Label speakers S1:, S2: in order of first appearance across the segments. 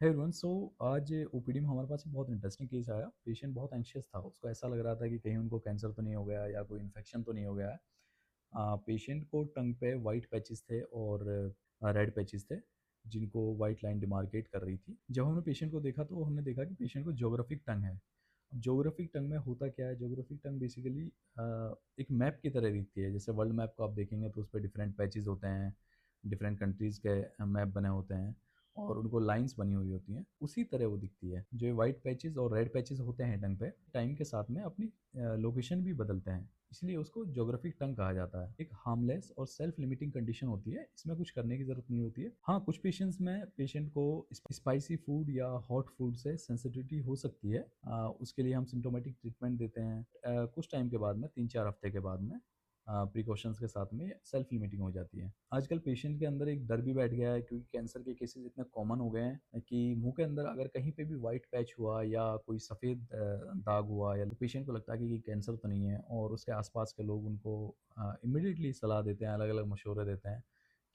S1: Hey everyone, सो आज OPD में हमारे पास एक बहुत इंटरेस्टिंग केस आया। पेशेंट बहुत एंशियस था। उसको ऐसा लग रहा था कि कहीं उनको कैंसर तो नहीं हो गया या कोई इन्फेक्शन तो नहीं हो गया है। पेशेंट को टंग पे वाइट पैचेस थे और रेड पैचेस थे, जिनको वाइट लाइन डिमार्केट कर रही थी। जब हमने पेशेंट को देखा तो हमने देखा कि पेशेंट को ज्योग्राफिक टंग है। अब ज्योग्राफिक टंग में होता क्या है? ज्योग्राफिक टंग बेसिकली एक मैप की तरह दिखती है। जैसे वर्ल्ड मैप को आप देखेंगे तो उस पर डिफरेंट पैचेस होते हैं, डिफरेंट कंट्रीज़ के मैप बने होते हैं और उनको लाइंस बनी हुई होती हैं। उसी तरह वो दिखती है। जो वाइट पैचेस और रेड पैचेस होते हैं टंग पे, टाइम के साथ में अपनी लोकेशन भी बदलते हैं, इसलिए उसको ज्योग्राफिक टंग कहा जाता है। एक हार्मलेस और सेल्फ लिमिटिंग कंडीशन होती है, इसमें कुछ करने की ज़रूरत नहीं होती है। हाँ, कुछ पेशेंट्स में पेशेंट को स्पाइसी फूड या हॉट फूड से सेंसिटिविटी हो सकती है। उसके लिए हम सिम्टोमेटिक ट्रीटमेंट देते हैं। कुछ टाइम के बाद में 3-4 हफ्ते के बाद में प्रिकॉशंस के साथ में सेल्फ लिमिटिंग हो जाती है। आजकल पेशेंट के अंदर एक डर भी बैठ गया है, क्योंकि कैंसर के केसेस इतने कॉमन हो गए हैं कि मुंह के अंदर अगर कहीं पे भी वाइट पैच हुआ या कोई सफ़ेद दाग हुआ, या पेशेंट को लगता है कि कैंसर तो नहीं है, और उसके आसपास के लोग उनको इमिडिएटली सलाह देते हैं, अलग अलग मशवरे देते हैं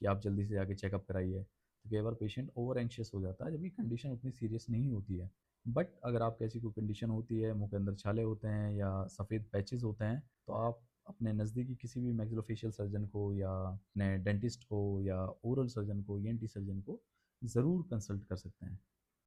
S1: कि आप जल्दी से जाके चेकअप कराइए। तो कई बार पेशेंट ओवर एंशियस हो जाता है, जबकि कंडीशन उतनी सीरियस नहीं होती है। बट अगर आपको ऐसी कोई कंडीशन होती है, मुंह के अंदर छाले होते हैं या सफ़ेद पैचेस होते हैं, तो आप अपने नज़दीकी किसी भी मैक्सिलोफेशियल सर्जन को या अपने डेंटिस्ट को या ओरल सर्जन को, ईएनटी सर्जन को ज़रूर कंसल्ट कर सकते हैं।